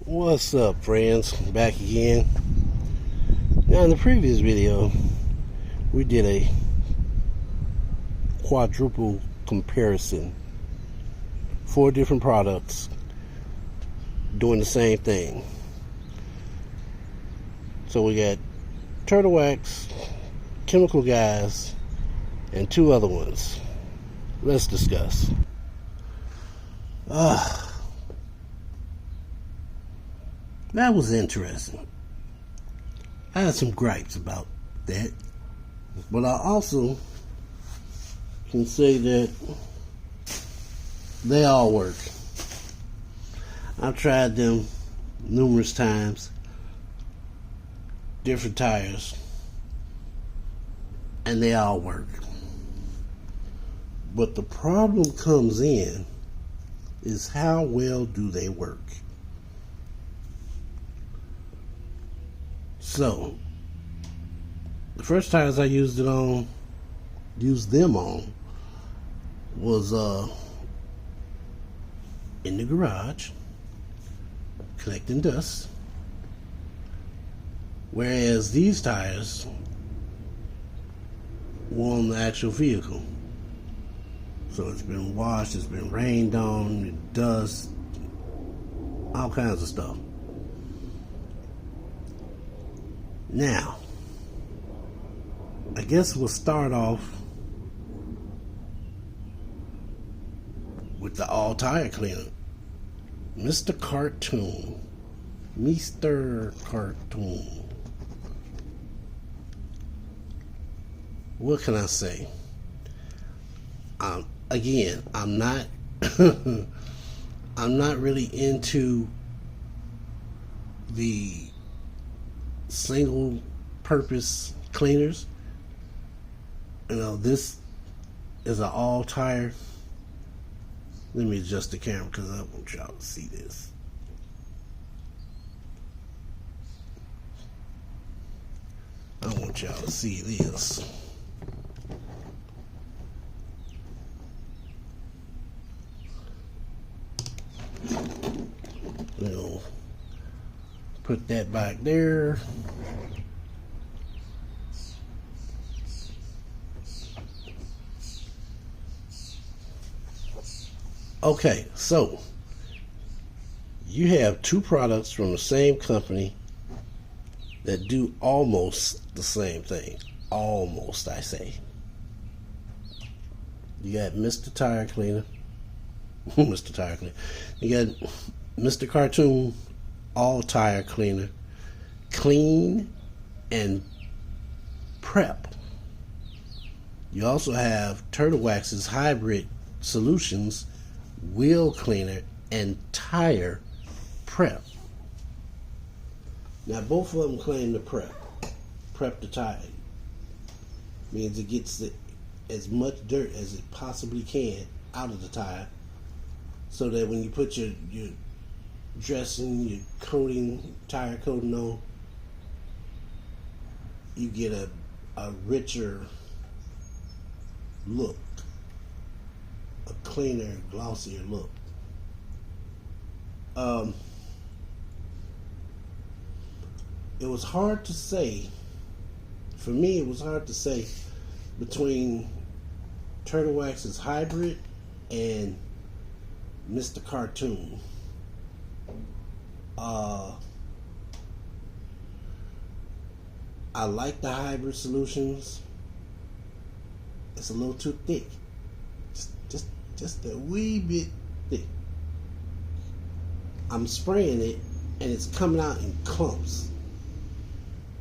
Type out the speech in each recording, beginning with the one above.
What's up, friends? Back again. Now, in the previous video, we did a quadruple comparison. 4 different products doing the same thing. So we got Turtle Wax, Chemical Guys, and 2 other ones. Let's discuss. That was interesting. I had some gripes about that, but I also can say that they all work. I've tried them numerous times, different tires, and they all work. But the problem comes in is how well do they work? So, the first tires I used them on was in the garage, collecting dust. Whereas these tires were on the actual vehicle. So it's been washed, it's been rained on, dust, all kinds of stuff. Now, I guess we'll start off with the all tire cleaner. Mr. Cartoon. What can I say? Again, I'm not I'm not really into the single purpose cleaners. You know, this is an all tire. Let me adjust the camera because I want y'all to see this. I want y'all to see this. We'll put that back there. Okay, so you have 2 products from the same company that do almost the same thing. Almost, I say. You got Mr. Tire Cleaner. Mr. Tire Cleaner. You got Mr. Cartoon All Tire Cleaner. Clean and Prep. You also have Turtle Wax's Hybrid Solutions Wheel Cleaner and Tire Prep. Now both of them claim to prep the tire. Means it gets as much dirt as it possibly can out of the tire, so that when you put your dressing, your coating, tire coating on, you get a richer look, a cleaner, glossier look. It was hard to say, for me it was hard to say between Turtle Wax's Hybrid and Mr. Cartoon. I like the Hybrid Solutions. It's a little too thick. Just a wee bit thick. I'm spraying it and it's coming out in clumps.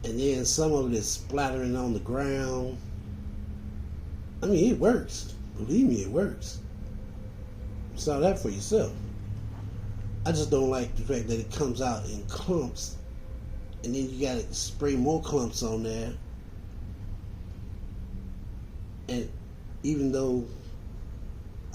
And then some of it is splattering on the ground. I mean, it works. Believe me, it works. You saw that for yourself. I just don't like the fact that it comes out in clumps, and then you gotta spray more clumps on there. And even though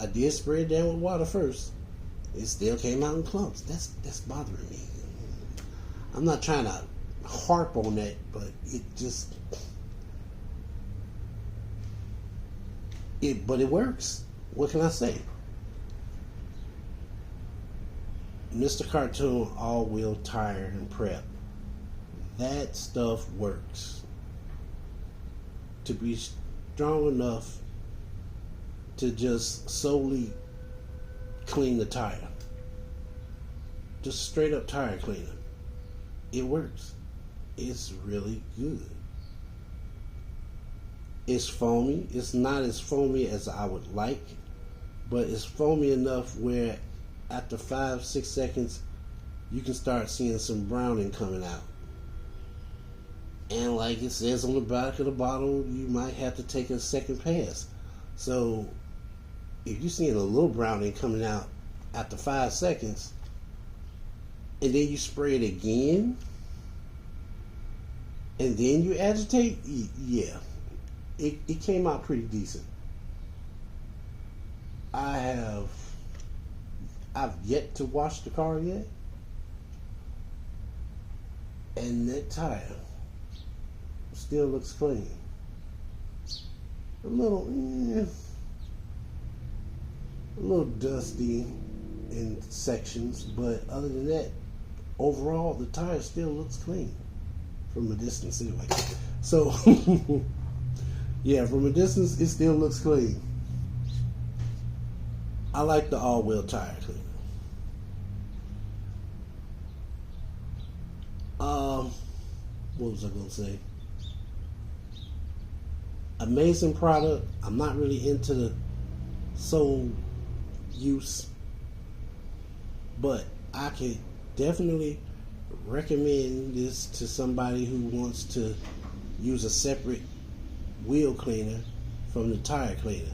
I did spray it down with water first, it still came out in clumps. That's bothering me. I'm not trying to harp on that, but it works. What can I say? Mr. Cartoon all-wheel tire and prep. That stuff works. To be strong enough to just solely clean the tire. Just straight up tire cleaner. It works. It's really good. It's foamy. It's not as foamy as I would like, but it's foamy enough where after 5-6 seconds you can start seeing some browning coming out. And like it says on the back of the bottle, you might have to take a second pass. So if you're seeing a little browning coming out after 5 seconds, and then you spray it again, and then you agitate, yeah, it came out pretty decent. I've yet to wash the car yet, and that tire still looks clean. A little dusty in sections, but other than that, overall the tire still looks clean from a distance anyway. So yeah, from a distance it still looks clean. I like the all-wheel tire cleaner. What was I gonna say? Amazing product. I'm not really into the sole use, but I could definitely recommend this to somebody who wants to use a separate wheel cleaner from the tire cleaner.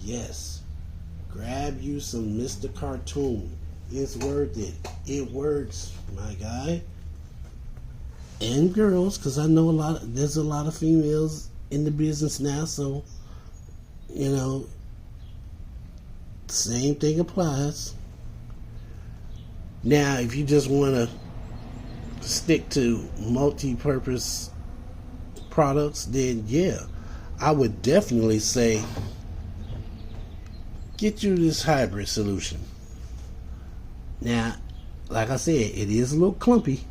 Yes, grab you some Mr. Cartoon. It's worth it. It works, my guy. And girls, because I know there's a lot of females in the business now, so you know, same thing applies. Now, if you just want to stick to multi-purpose products, then yeah, I would definitely say get you this hybrid solution. Now, like I said, it is a little clumpy,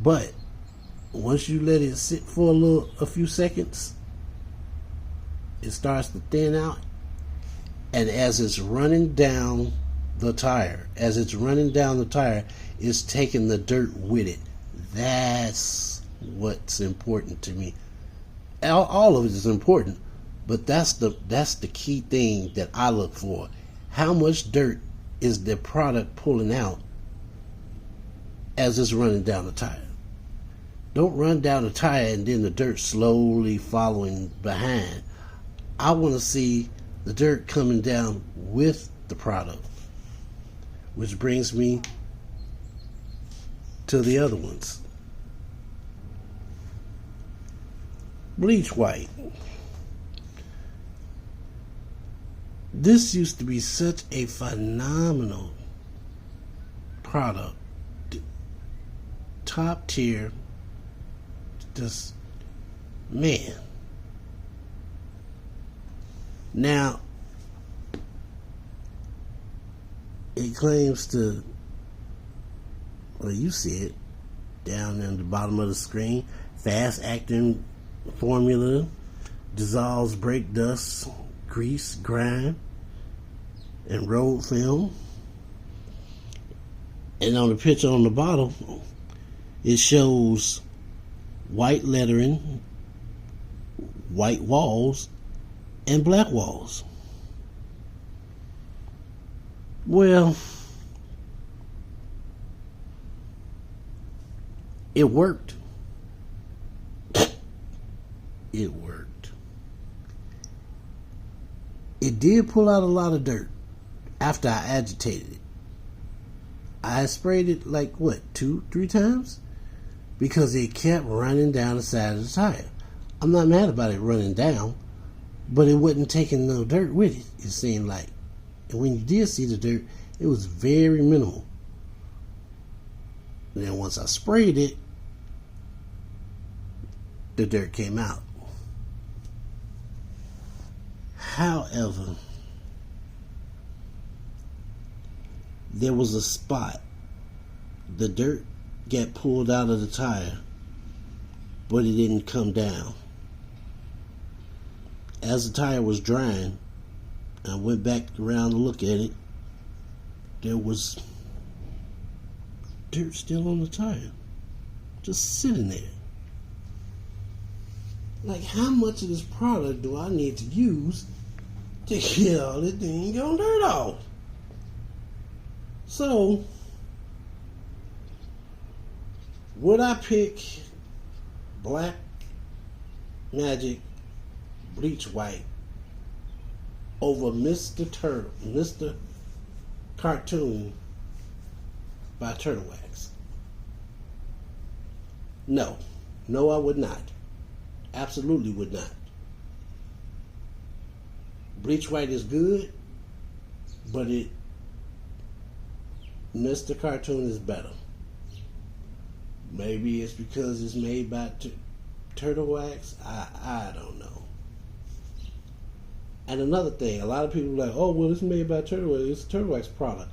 but once you let it sit for a few seconds, it starts to thin out, and as it's running down the tire, it's taking the dirt with it. That's what's important to me. All of it is important, but that's the key thing that I look for. How much dirt is the product pulling out as it's running down the tire? Don't run down the tire and then the dirt slowly following behind. I want to see the dirt coming down with the product, which brings me to the other ones. Bleach white. This used to be such a phenomenal product. Top tier. Just, man. Now, it claims to, well, you see it down in the bottom of the screen, fast acting formula, dissolves brake dust, grease, grime, and road film. And on the picture on the bottle, it shows white lettering, white walls, and black walls. Well, it worked. It worked. It did pull out a lot of dirt after I agitated it. I sprayed it like, 2-3 times? Because it kept running down the side of the tire. I'm not mad about it running down, but it wasn't taking no dirt with it, it seemed like. And when you did see the dirt, it was very minimal. And then once I sprayed it, the dirt came out. However, there was a spot. The dirt got pulled out of the tire, but it didn't come down. As the tire was drying, I went back around to look at it. There was dirt still on the tire, just sitting there. Like, how much of this product do I need to use to get all this dang dirt off? So, would I pick Black Magic Bleach White over Mr. Cartoon by Turtle Wax? No. No, I would not. Absolutely would not. Bleach White is good, but Mr. Cartoon is better. Maybe it's because it's made by Turtle Wax. I don't know. And another thing, a lot of people are like, oh, well, it's made by Turtle Wax. It's a Turtle Wax product.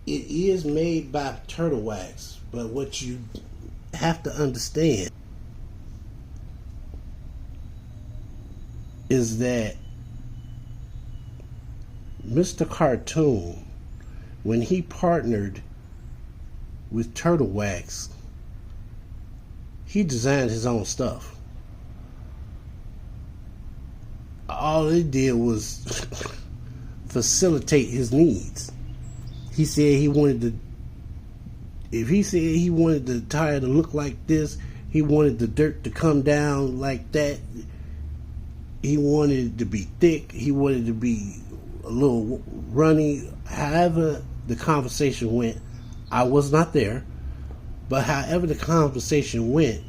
It is made by Turtle Wax, but what you have to understand is that Mr. Cartoon, when he partnered with Turtle Wax, he designed his own stuff. All they did was facilitate his needs. He said he wanted the tire to look like this, he wanted the dirt to come down like that, he wanted it to be thick, he wanted it to be a little runny. However the conversation went, I was not there, but however the conversation went,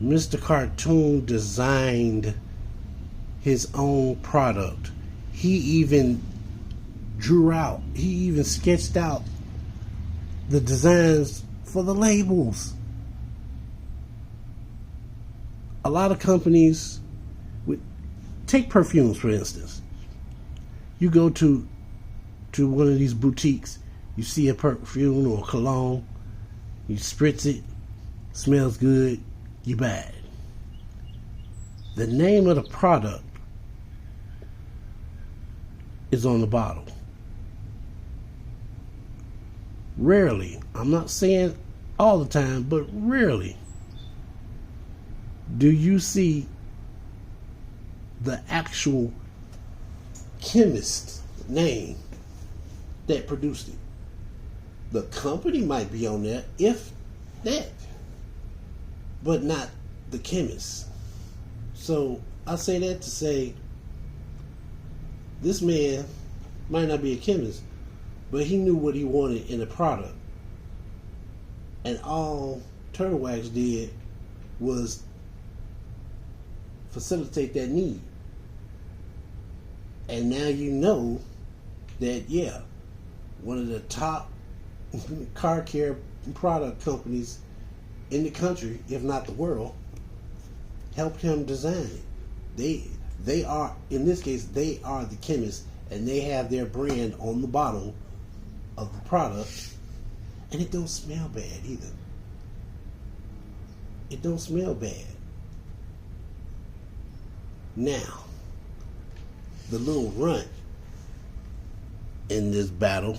Mr. Cartoon designed his own product. He even sketched out the designs for the labels. A lot of companies take perfumes, for instance. You go to one of these boutiques, you see a perfume or a cologne, you spritz it, smells good, you buy it. The name of the product is on the bottle. Rarely, I'm not saying all the time, but rarely do you see the actual chemist name that produced it. The company might be on there, if that, but not the chemist. So I say that to say this man might not be a chemist, but he knew what he wanted in a product. And all Turtle Wax did was facilitate that need. And now you know that, yeah, one of the top car care product companies in the country, if not the world, helped him design it. They are, in this case, they are the chemists, and they have their brand on the bottle of the product, and it don't smell bad either. It don't smell bad. Now, the little runt in this battle,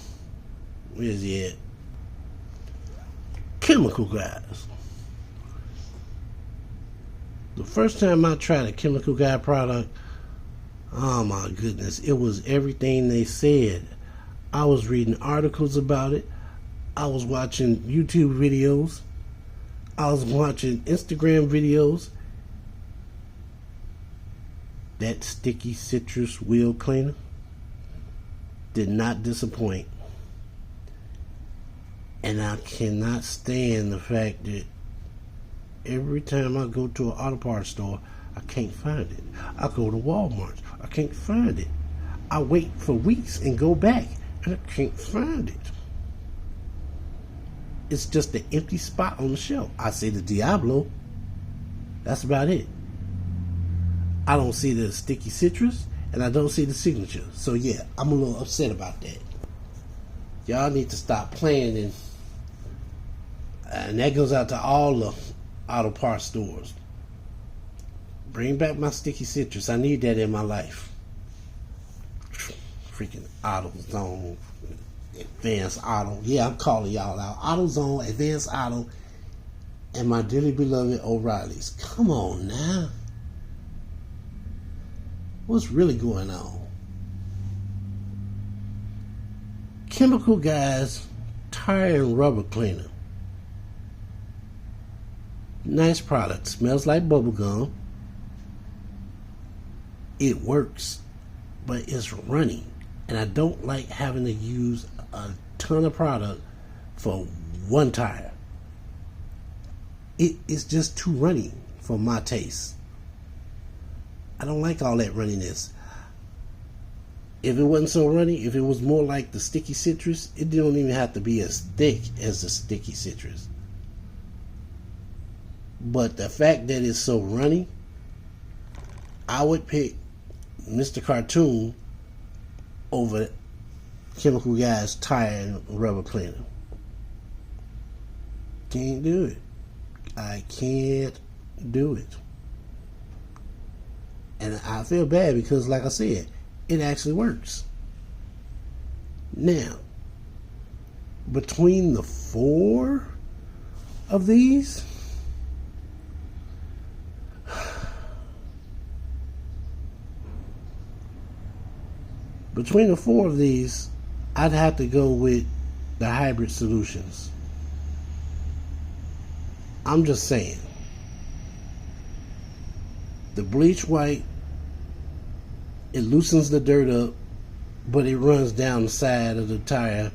where is he at? Chemical Guys. The first time I tried a Chemical Guy product, oh my goodness, it was everything they said. I was reading articles about it. I was watching YouTube videos. I was watching Instagram videos. That sticky citrus wheel cleaner did not disappoint. And I cannot stand the fact that every time I go to an auto parts store, I can't find it. I go to Walmart, I can't find it. I wait for weeks and go back, and I can't find it. It's just an empty spot on the shelf. I see the Diablo. That's about it. I don't see the sticky citrus, and I don't see the signature. So yeah, I'm a little upset about that. Y'all need to stop playing, and that goes out to all the auto parts stores. Bring back my sticky citrus. I need that in my life. Freaking AutoZone, Advanced Auto. Yeah, I'm calling y'all out. AutoZone, Advanced Auto, and my dearly beloved O'Reilly's. Come on now. What's really going on? Chemical Guys Tire and Rubber Cleaner. Nice product. Smells like bubblegum. It works, but it's running. And I don't like having to use a ton of product for one tire. It's just too runny for my taste. I don't like all that runniness. If it wasn't so runny, if it was more like the sticky citrus, it don't even have to be as thick as the sticky citrus. But the fact that it's so runny, I would pick Mr. Cartoon over Chemical Guys Tire and Rubber Cleaner. Can't do it. I can't do it. And I feel bad because, like I said, it actually works. Now, between the 4 of these, I'd have to go with the Hybrid Solutions. I'm just saying. The bleach white, it loosens the dirt up, but it runs down the side of the tire,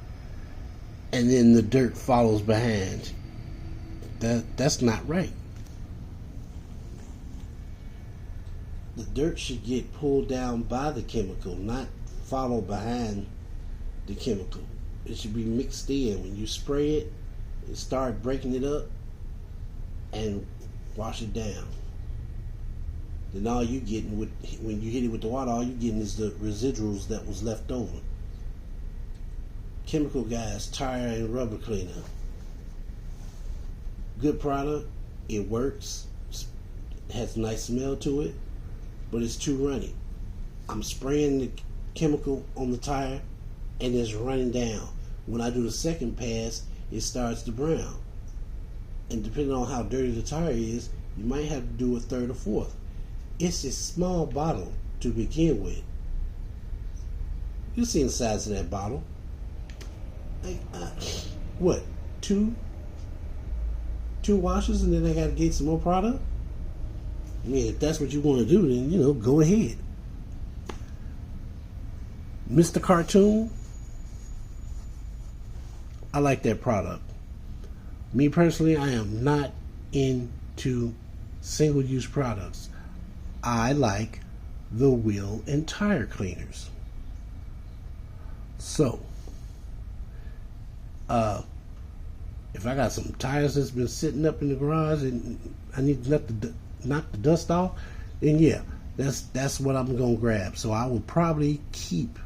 and then the dirt follows behind. That's not right. The dirt should get pulled down by the chemical, not follow behind the chemical. It should be mixed in. When you spray it, start breaking it up and wash it down. Then all you getting when you hit it with the water, all you getting is the residuals that was left over. Chemical Guys Tire and Rubber Cleaner. Good product. It works. It has a nice smell to it, but it's too runny. I'm spraying the chemical on the tire and it's running down. When I do the second pass, it starts to brown. And depending on how dirty the tire is, you might have to do a third or fourth. It's a small bottle to begin with. You see the size of that bottle. What? Two washes and then I gotta get some more product? I mean, if that's what you want to do, then, go ahead. Mr. Cartoon, I like that product. Me personally, I am not into single-use products. I like the wheel and tire cleaners. So, if I got some tires that's been sitting up in the garage and I need to knock the dust off, then yeah, that's what I'm gonna grab. So I will probably keep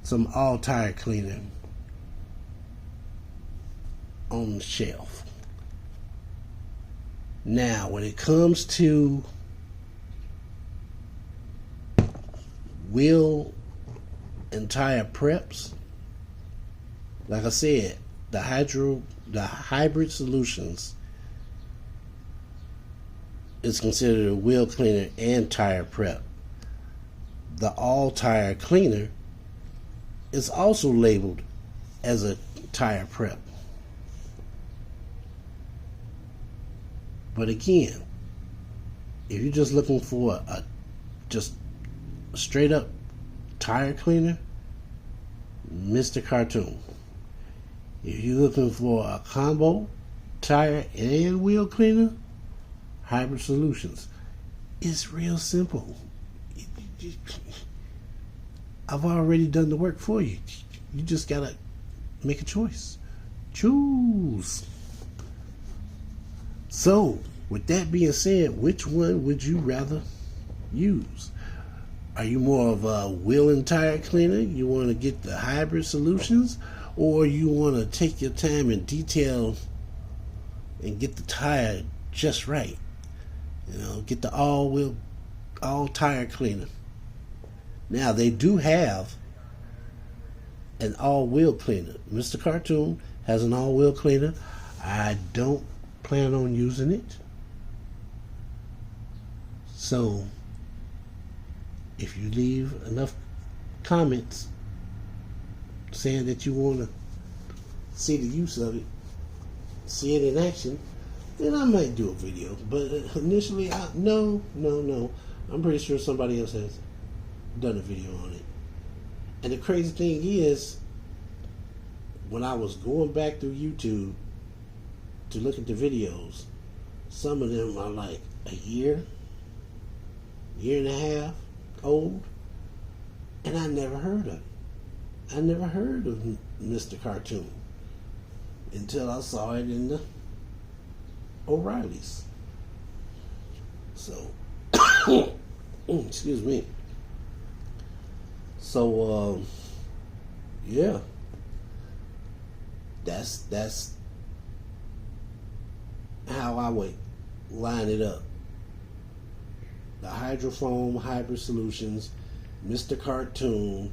some all tire cleaner on the shelf. Now, when it comes to wheel and tire preps, like I said, the Hybrid Solutions is considered a wheel cleaner and tire prep. The all tire cleaner is also labeled as a tire prep. But again, if you're just looking for a straight up tire cleaner, Mr. Cartoon. If you're looking for a combo tire and wheel cleaner, Hybrid Solutions. It's real simple. I've already done the work for you. You just gotta make a choice. Choose. So, with that being said, which one would you rather use? Are you more of a wheel and tire cleaner? You want to get the hybrid solutions, or you want to take your time and detail and get the tire just right? You know, get the all tire cleaner. Now they do have an all-wheel cleaner. Mr. Cartoon has an all-wheel cleaner. I don't plan on using it. So if you leave enough comments saying that you want to see the use of it, see it in action, then I might do a video. But initially, no. I'm pretty sure somebody else has done a video on it. And the crazy thing is, when I was going back through YouTube to look at the videos, some of them are like a year and a half old, and I never heard of it. I never heard of Mr. Cartoon until I saw it in the O'Reilly's. So, excuse me. So, yeah, that's how I would line it up. The Hydrofoam Hybrid Solutions, Mr. Cartoon,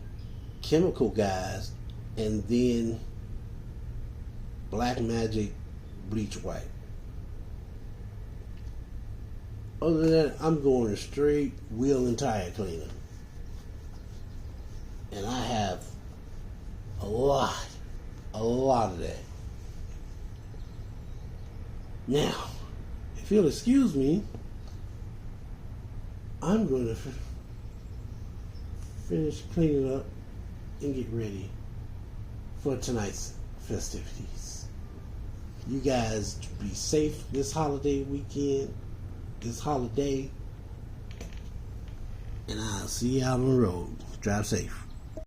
Chemical Guys, and then Black Magic Bleach White. Other than that, I'm going a straight wheel and tire cleaner. And I have a lot of that. Now, if you'll excuse me, I'm going to finish cleaning up and get ready for tonight's festivities. You guys be safe this holiday weekend, this holiday, and I'll see you out on the road. Drive safe.